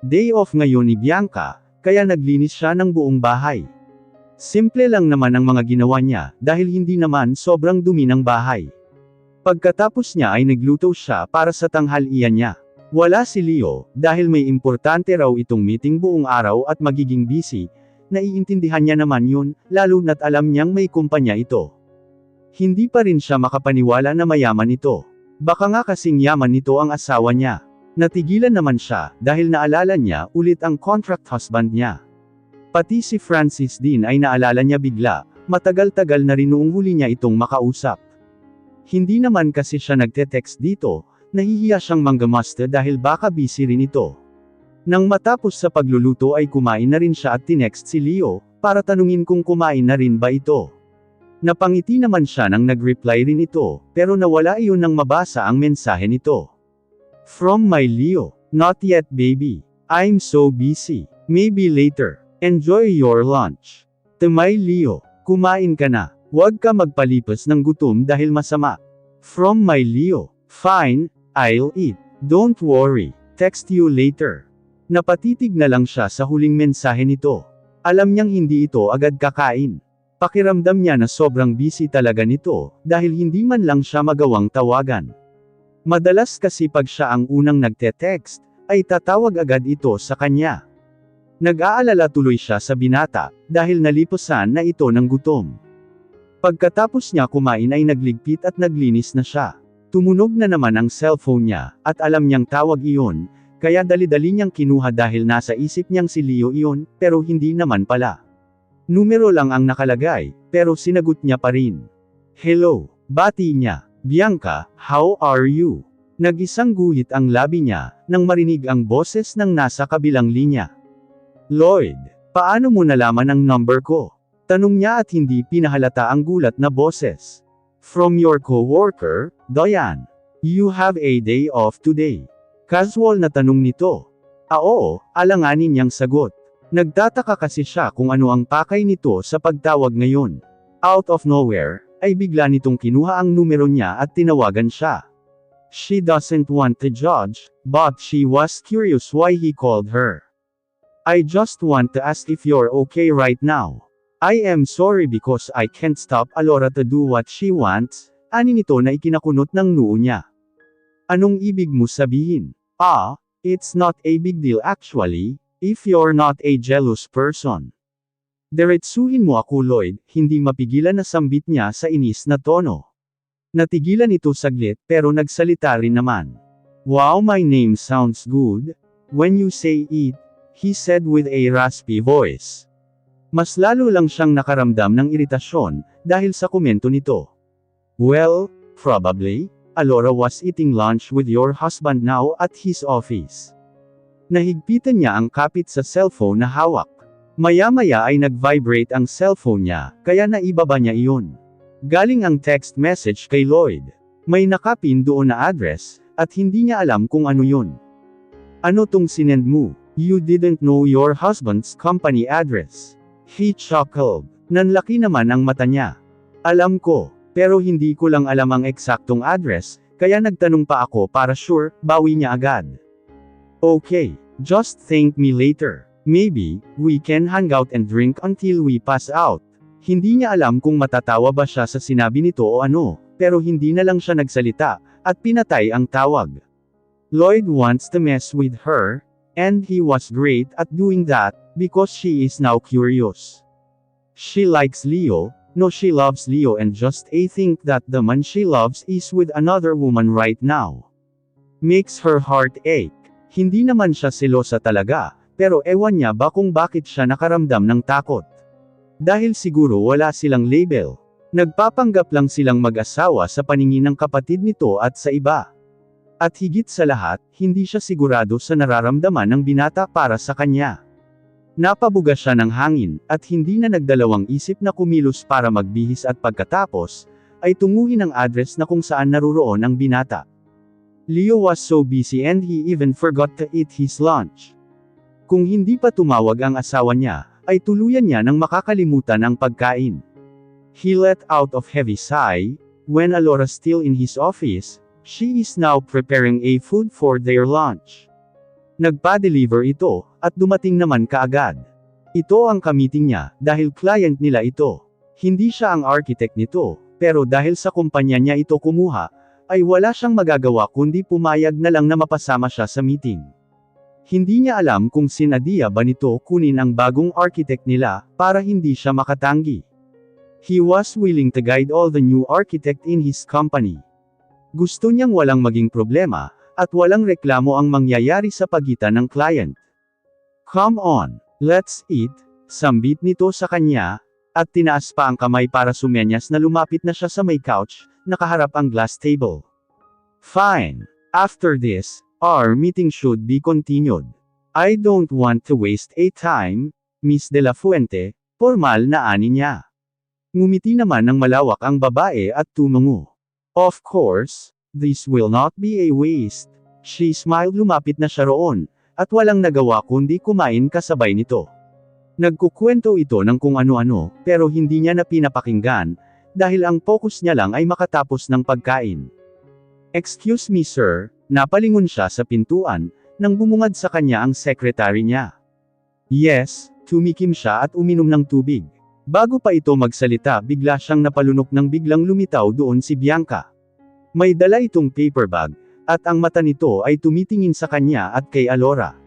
Day off ngayon ni Bianca, kaya naglinis siya ng buong bahay. Simple lang naman ang mga ginawa niya, dahil hindi naman sobrang dumi ng bahay. Pagkatapos niya ay nagluto siya para sa tanghalian niya. Wala si Leo, dahil may importante raw itong meeting buong araw at magiging busy. Naiintindihan niya naman yun, lalo na't alam niyang may kumpanya ito. Hindi pa rin siya makapaniwala na mayaman ito. Baka nga kasing yaman nito ang asawa niya. Natigilan naman siya, dahil naalala niya ulit ang contract husband niya. Pati si Francis din ay naalala niya bigla, matagal-tagal na rin noong huli niya itong makausap. Hindi naman kasi siya nagte-text dito, nahihiya siyang manggamusta dahil baka busy rin ito. Nang matapos sa pagluluto ay kumain na rin siya at tinext si Leo, para tanungin kung kumain na rin ba ito. Napangiti naman siya nang nag-reply rin ito, pero nawala iyon nang mabasa ang mensahe nito. From my Leo, not yet baby. I'm so busy. Maybe later. Enjoy your lunch. To my Leo, kumain ka na. Huwag ka magpalipas ng gutom dahil masama. From my Leo, fine, I'll eat. Don't worry. Text you later. Napatitig na lang siya sa huling mensahe nito. Alam niyang hindi ito agad kakain. Pakiramdam niya na sobrang busy talaga nito, dahil hindi man lang siya magawang tawagan. Madalas kasi pag siya ang unang nagte-text, ay tatawag agad ito sa kanya. Nag-aalala tuloy siya sa binata, dahil nalipusan na ito ng gutom. Pagkatapos niya kumain ay nagligpit at naglinis na siya. Tumunog na naman ang cellphone niya, at alam niyang tawag iyon, kaya dali-dali niyang kinuha dahil nasa isip niyang si Leo iyon, pero hindi naman pala. Numero lang ang nakalagay, pero sinagot niya pa rin. Hello, bati niya. Bianca, how are you? Nag-isang guhit ang labi niya, nang marinig ang boses ng nasa kabilang linya. Lloyd, paano mo nalaman ang number ko? Tanong niya at hindi pinahalata ang gulat na boses. From your coworker, Diane. You have a day off today. Casual na tanong nito. Oo, alanganin niyang sagot. Nagtataka kasi siya kung ano ang pakay nito sa pagtawag ngayon. Out of nowhere, ay bigla nitong kinuha ang numero niya at tinawagan siya. She doesn't want to judge, but she was curious why he called her. I just want to ask if you're okay right now. I am sorry because I can't stop Alora to do what she wants, ani nito na ikinakunot ng noo niya. Anong ibig mo sabihin? It's not a big deal actually, if you're not a jealous person. Diretsuhin mo ako Lloyd, hindi mapigilan na sambit niya sa inis na tono. Natigilan ito saglit pero nagsalita rin naman. Wow, my name sounds good. When you say it, he said with a raspy voice. Mas lalo lang siyang nakaramdam ng iritasyon, dahil sa komento nito. Well, probably, Alora was eating lunch with your husband now at his office. Nahigpitan niya ang kapit sa cellphone na hawak. Maya-maya ay nag-vibrate ang cellphone niya, kaya naibaba niya iyon. Galing ang text message kay Lloyd. May nakapin doon na address, at hindi niya alam kung ano yun. Ano tong sinend mo? You didn't know your husband's company address. He chuckled. Nanlaki naman ang mata niya. Alam ko, pero hindi ko lang alam ang eksaktong address, kaya nagtanong pa ako para sure, bawi niya agad. Okay, just thank me later. Maybe, we can hang out and drink until we pass out. Hindi niya alam kung matatawa ba siya sa sinabi nito o ano, pero hindi na lang siya nagsalita, at pinatay ang tawag. Lloyd wants to mess with her, and he was great at doing that, because she is now curious. She likes Leo, no she loves Leo and just think that the man she loves is with another woman right now. Makes her heart ache. Hindi naman siya selosa talaga. Pero ewan niya ba kung bakit siya nakaramdam ng takot. Dahil siguro wala silang label. Nagpapanggap lang silang mag-asawa sa paningin ng kapatid nito at sa iba. At higit sa lahat, hindi siya sigurado sa nararamdaman ng binata para sa kanya. Napabuga siya ng hangin, at hindi na nagdalawang isip na kumilos para magbihis at pagkatapos, ay tunguhin ang address na kung saan naruroon ang binata. Leo was so busy and he even forgot to eat his lunch. Kung hindi pa tumawag ang asawa niya, ay tuluyan niya nang makakalimutan ang pagkain. He let out of heavy sigh, when Alora still in his office, she is now preparing a food for their lunch. Nagpa-deliver ito, at dumating naman kaagad. Ito ang ka-meeting niya, dahil client nila ito. Hindi siya ang architect nito, pero dahil sa kumpanya niya ito kumuha, ay wala siyang magagawa kundi pumayag na lang na mapasama siya sa meeting. Hindi niya alam kung sinadya ba nito kunin ang bagong architect nila, para hindi siya makatanggi. He was willing to guide all the new architect in his company. Gusto niyang walang maging problema, at walang reklamo ang mangyayari sa pagitan ng client. Come on, let's eat, sambit nito sa kanya, at tinaas pa ang kamay para sumenyas na lumapit na siya sa may couch, nakaharap ang glass table. Fine. After this, our meeting should be continued. I don't want to waste a time, Miss De La Fuente, formal na ani niya. Ngumiti naman ng malawak ang babae at tumungo. Of course, this will not be a waste. She smiled, lumapit na siya roon, at walang nagawa kundi kumain kasabay nito. Nagkukwento ito ng kung ano-ano, pero hindi niya na pinapakinggan, dahil ang focus niya lang ay makatapos ng pagkain. Excuse me sir, napalingon siya sa pintuan, nang bumungad sa kanya ang secretary niya. Yes, tumikim siya at uminom ng tubig. Bago pa ito magsalita bigla siyang napalunok nang biglang lumitaw doon si Bianca. May dala itong paper bag, at ang mata nito ay tumitingin sa kanya at kay Alora.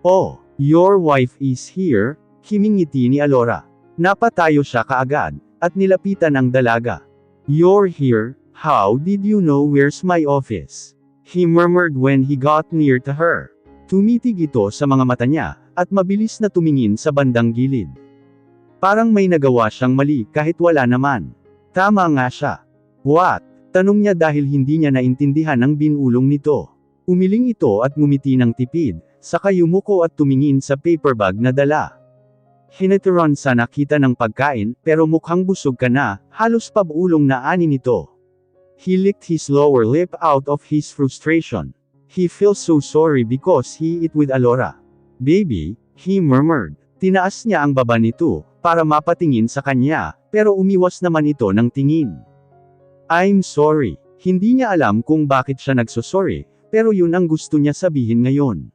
Oh, your wife is here, himingiti ni Alora. Napatayo siya kaagad, at nilapitan ang dalaga. You're here, how did you know where's my office? He murmured when he got near to her. Tumitig ito sa mga mata niya, at mabilis na tumingin sa bandang gilid. Parang may nagawa siyang mali kahit wala naman. Tama nga siya. What? Tanong niya dahil hindi niya naintindihan ang binulong nito. Umiling ito at ngumiti ng tipid, saka yumuko at tumingin sa paper bag na dala. Hinaturon sa nakita ng pagkain, pero mukhang busog ka na, halos pabulong na ani nito. He licked his lower lip out of his frustration. He feels so sorry because he ate with Alora. Baby, he murmured. Tinaas niya ang baba nito, para mapatingin sa kanya, pero umiwas naman ito ng tingin. I'm sorry. Hindi niya alam kung bakit siya nagsosorry, pero yun ang gusto niya sabihin ngayon.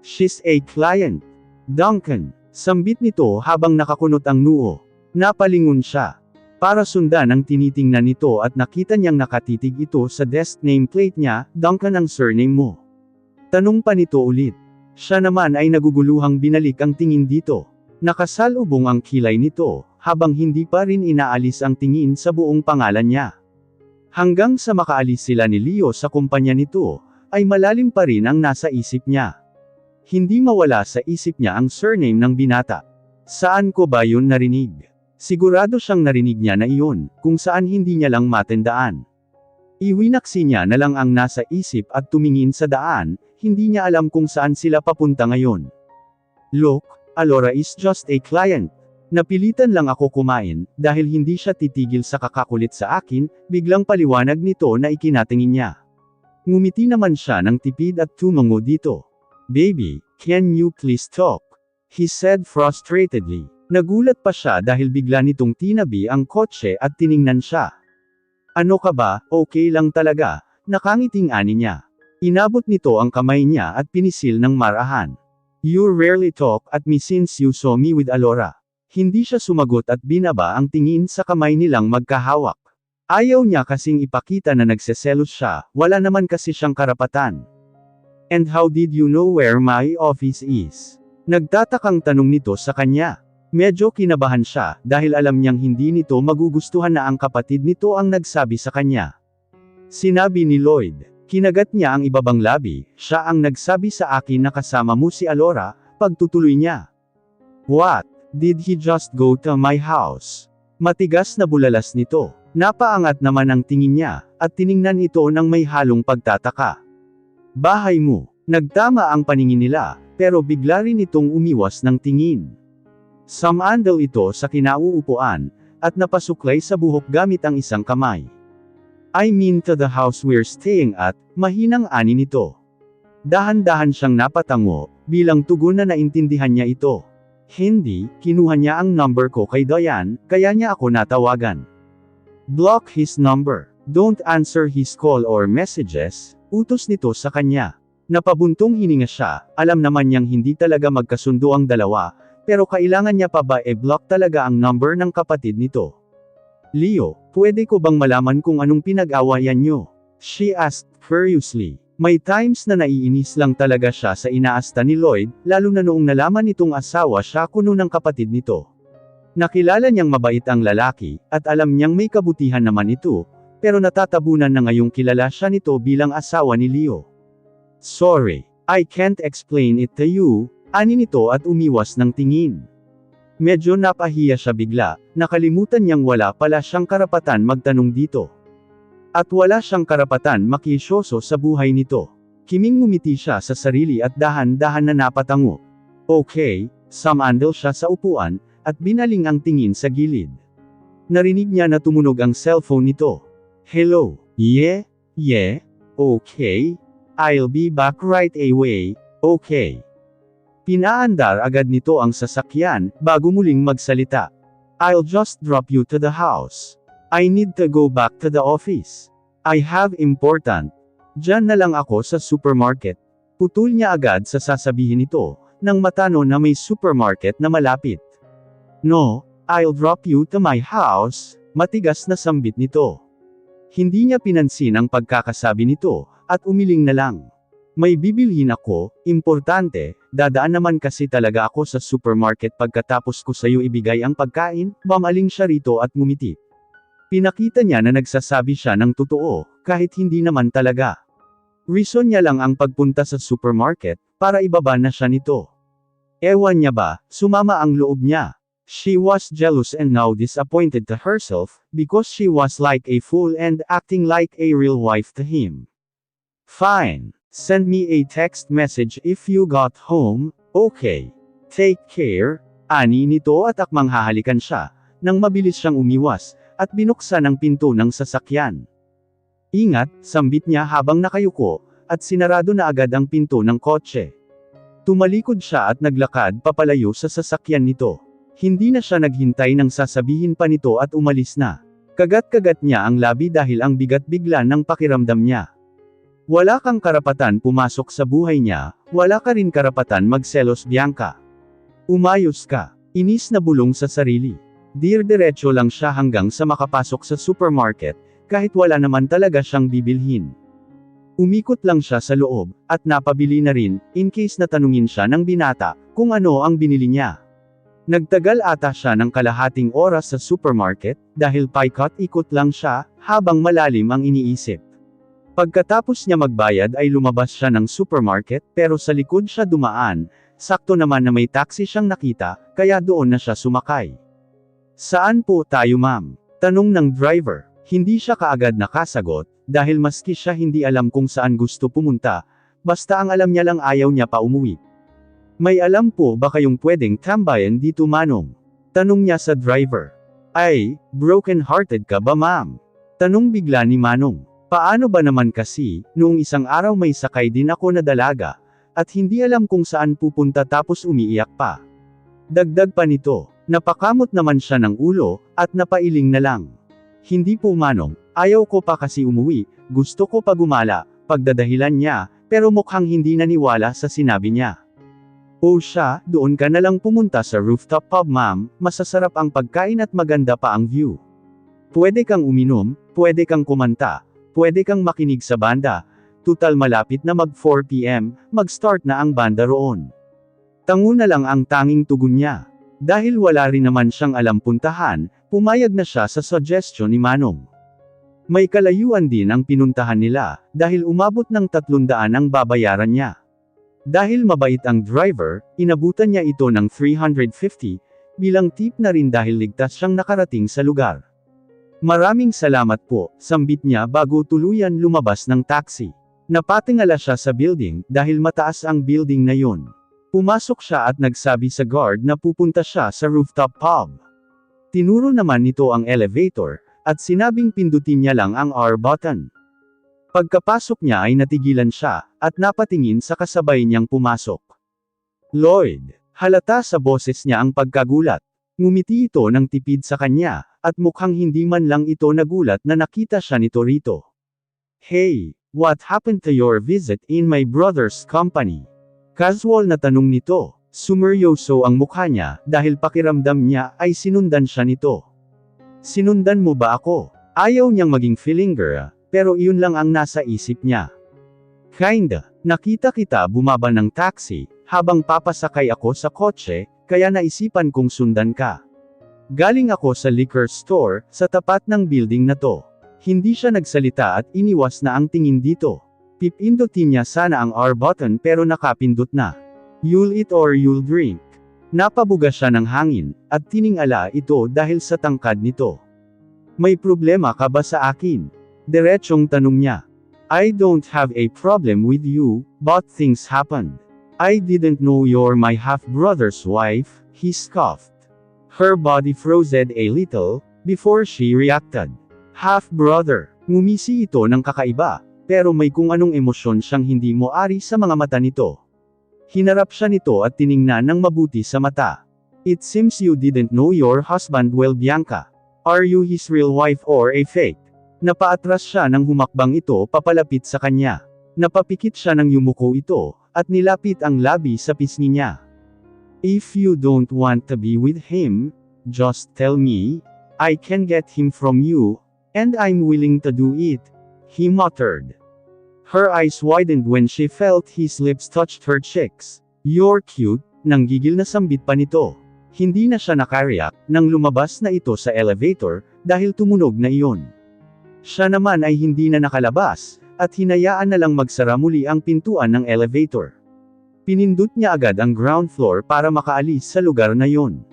She's a client. Duncan. Sambit nito habang nakakunot ang noo. Napalingon siya. Para sundan ang tinitingnan nito at nakita niyang nakatitig ito sa desk nameplate niya, Duncan ang surname mo. Tanong pa nito ulit. Siya naman ay naguguluhang binalik ang tingin dito. Nakasalubong ang kilay nito, habang hindi pa rin inaalis ang tingin sa buong pangalan niya. Hanggang sa makaalis sila ni Leo sa kumpanya nito, ay malalim pa rin ang nasa isip niya. Hindi mawala sa isip niya ang surname ng binata. Saan ko ba yun narinig? Sigurado siyang narinig niya na iyon, kung saan hindi niya lang matandaan. Iwinaksi niya na lang ang nasa isip at tumingin sa daan, hindi niya alam kung saan sila papunta ngayon. Look, Alora is just a client. Napilitan lang ako kumain, dahil hindi siya titigil sa kakakulit sa akin, biglang paliwanag nito na ikinatingin niya. Ngumiti naman siya ng tipid at tumango dito. Baby, can you please talk? He said frustratedly. Nagulat pa siya dahil bigla nitong tinabi ang kotse at tiningnan siya. Ano ka ba, okay lang talaga, nakangiting ani niya. Inabot nito ang kamay niya at pinisil ng marahan. You rarely talk at me since you saw me with Alora. Hindi siya sumagot at binaba ang tingin sa kamay nilang magkahawak. Ayaw niya kasing ipakita na nagseselos siya, wala naman kasi siyang karapatan. And how did you know where my office is? Nagtatakang tanong nito sa kanya. Medyo kinabahan siya, dahil alam niyang hindi nito magugustuhan na ang kapatid nito ang nagsabi sa kanya. Sinabi ni Lloyd. Kinagat niya ang ibabang labi, siya ang nagsabi sa akin na kasama mo si Alora, pagtutuloy niya. What? Did he just go to my house? Matigas na bulalas nito. Napaangat naman ang tingin niya, at tiningnan ito ng may halong pagtataka. Bahay mo. Nagtama ang paningin nila, pero bigla rin itong umiwas ng tingin. Sumandal ito sa kinauupuan, at napasuklay sa buhok gamit ang isang kamay. I mean to the house we're staying at, mahinang ani nito. Dahan-dahan siyang napatango, bilang tugon na naintindihan niya ito. Hindi, kinuha niya ang number ko kay Diane, kaya niya ako natawagan. Block his number. Don't answer his call or messages, utos nito sa kanya. Napabuntong hininga siya, alam naman niyang hindi talaga magkasundo ang dalawa, pero kailangan niya pa ba e-block talaga ang number ng kapatid nito? Leo, pwede ko bang malaman kung anong pinag-awayan niyo? She asked furiously. May times na naiinis lang talaga siya sa inaasta ni Lloyd, lalo na noong nalaman nitong asawa siya kuno ng kapatid nito. Nakilala niyang mabait ang lalaki, at alam niyang may kabutihan naman ito, pero natatabunan na ngayong kilala siya nito bilang asawa ni Leo. Sorry, I can't explain it to you, ani nito at umiwas ng tingin. Medyo napahiya siya bigla, nakalimutan niyang wala pala siyang karapatan magtanong dito. At wala siyang karapatan makisyoso sa buhay nito. Kiming ngumiti siya sa sarili at dahan-dahan na napatango. Okay, sumandal siya sa upuan, at binaling ang tingin sa gilid. Narinig niya na tumunog ang cellphone nito. Hello, yeah, okay. I'll be back right away, okay. Pinaandar agad nito ang sasakyan, bago muling magsalita. I'll just drop you to the house. I need to go back to the office. I have important. Diyan na lang ako sa supermarket. Putol niya agad sa sasabihin nito, nang matano na may supermarket na malapit. No, I'll drop you to my house, matigas na sambit nito. Hindi niya pinansin ang pagkakasabi nito, at umiling na lang. May bibilhin ako, importante, dadaan naman kasi talaga ako sa supermarket pagkatapos ko sa'yo ibigay ang pagkain, bumaling siya rito at ngumiti. Pinakita niya na nagsasabi siya ng totoo, kahit hindi naman talaga. Reason niya lang ang pagpunta sa supermarket, para ibaba na siya nito. Ewan niya ba, sumama ang loob niya. She was jealous and now disappointed to herself, because she was like a fool and acting like a real wife to him. Fine. Send me a text message if you got home, okay. Take care, ani nito at akmang hahalikan siya, nang mabilis siyang umiwas, at binuksan ang pinto ng sasakyan. Ingat, sambit niya habang nakayuko, at sinarado na agad ang pinto ng kotse. Tumalikod siya at naglakad papalayo sa sasakyan nito. Hindi na siya naghintay ng sasabihin pa nito at umalis na. Kagat-kagat niya ang labi dahil ang bigat bigla ng pakiramdam niya. Wala kang karapatan pumasok sa buhay niya, wala ka rin karapatan magselos Bianca. Umayos ka. Inis na bulong sa sarili. Diretso lang siya hanggang sa makapasok sa supermarket, kahit wala naman talaga siyang bibilhin. Umikot lang siya sa loob, at napabili na rin, in case na tanungin siya ng binata, kung ano ang binili niya. Nagtagal ata siya ng kalahating oras sa supermarket, dahil paikot-ikot lang siya, habang malalim ang iniisip. Pagkatapos niya magbayad ay lumabas siya ng supermarket, pero sa likod siya dumaan, sakto naman na may taxi siyang nakita, kaya doon na siya sumakay. Saan po tayo ma'am? Tanong ng driver. Hindi siya kaagad nakasagot, dahil maski siya hindi alam kung saan gusto pumunta, basta ang alam niya lang ayaw niya pa umuwi. May alam po ba kayong pwedeng tambayan dito manong? Tanong niya sa driver. Ay, broken-hearted ka ba ma'am? Tanong bigla ni Manong. Paano ba naman kasi, noong isang araw may sakay din ako na dalaga, at hindi alam kung saan pupunta tapos umiiyak pa. Dagdag pa nito, napakamot naman siya ng ulo, at napailing na lang. Hindi po manong, ayaw ko pa kasi umuwi, gusto ko pa gumala, pagdadahilan niya, pero mukhang hindi naniwala sa sinabi niya. O siya, doon ka na lang pumunta sa rooftop pub ma'am, masasarap ang pagkain at maganda pa ang view. Pwede kang uminom, pwede kang kumanta, pwede kang makinig sa banda, tutal malapit na mag 4 PM, mag-start na ang banda roon. Tango na lang ang tanging tugon niya. Dahil wala rin naman siyang alam puntahan, pumayag na siya sa suggestion ni Manong. May kalayuan din ang pinuntahan nila, dahil umabot ng 300 ang babayaran niya. Dahil mabait ang driver, inabutan niya ito ng 350, bilang tip na rin dahil ligtas siyang nakarating sa lugar. Maraming salamat po, sambit niya bago tuluyan lumabas ng taxi. Napatingala siya sa building, dahil mataas ang building na yun. Pumasok siya at nagsabi sa guard na pupunta siya sa rooftop pub. Tinuro naman nito ang elevator, at sinabing pindutin niya lang ang R button. Pagkapasok niya ay natigilan siya, at napatingin sa kasabay niyang pumasok. Lloyd. Halata sa boses niya ang pagkagulat. Ngumiti ito ng tipid sa kanya, at mukhang hindi man lang ito nagulat na nakita siya nito rito. Hey, What happened to your visit in my brother's company? Casual na tanong nito. Sumeryoso ang mukha niya, dahil pakiramdam niya ay sinundan siya nito. Sinundan mo ba ako? Ayaw niyang maging feeling girl, pero iyon lang ang nasa isip niya. Kinda. Nakita kita bumaba ng taxi, habang papasakay ako sa kotse, kaya naisipan kong sundan ka. Galing ako sa liquor store, sa tapat ng building na to. Hindi siya nagsalita at iniwas na ang tingin dito. Pipindutin niya sana ang R button pero nakapindot na. You'll eat or you'll drink. Napabuga siya ng hangin, at tiningala ito dahil sa tangkad nito. May problema ka ba sa akin? Diretsong tanong niya. I don't have a problem with you, but things happened. I didn't know you're my half-brother's wife, he scoffed. Her body frozen a little, before she reacted. Half-brother. Ngumisi ito ng kakaiba, pero may kung anong emosyon siyang hindi moari sa mga mata nito. Hinarap siya nito at tiningnan ng mabuti sa mata. It seems you didn't know your husband well, Bianca. Are you his real wife or a fake? Napaatras siya nang humakbang ito papalapit sa kanya. Napapikit siya nang yumuko ito, at nilapit ang labi sa pisngi niya. If you don't want to be with him, just tell me. I can get him from you, and I'm willing to do it, he muttered. Her eyes widened when she felt his lips touched her cheeks. You're cute, nanggigil na sambit pa nito. Hindi na siya nakareact nang lumabas na ito sa elevator, dahil tumunog na iyon. Siya naman ay hindi na nakalabas, at hinayaan na lang magsara muli ang pintuan ng elevator. Pinindot niya agad ang ground floor para makaalis sa lugar na yon.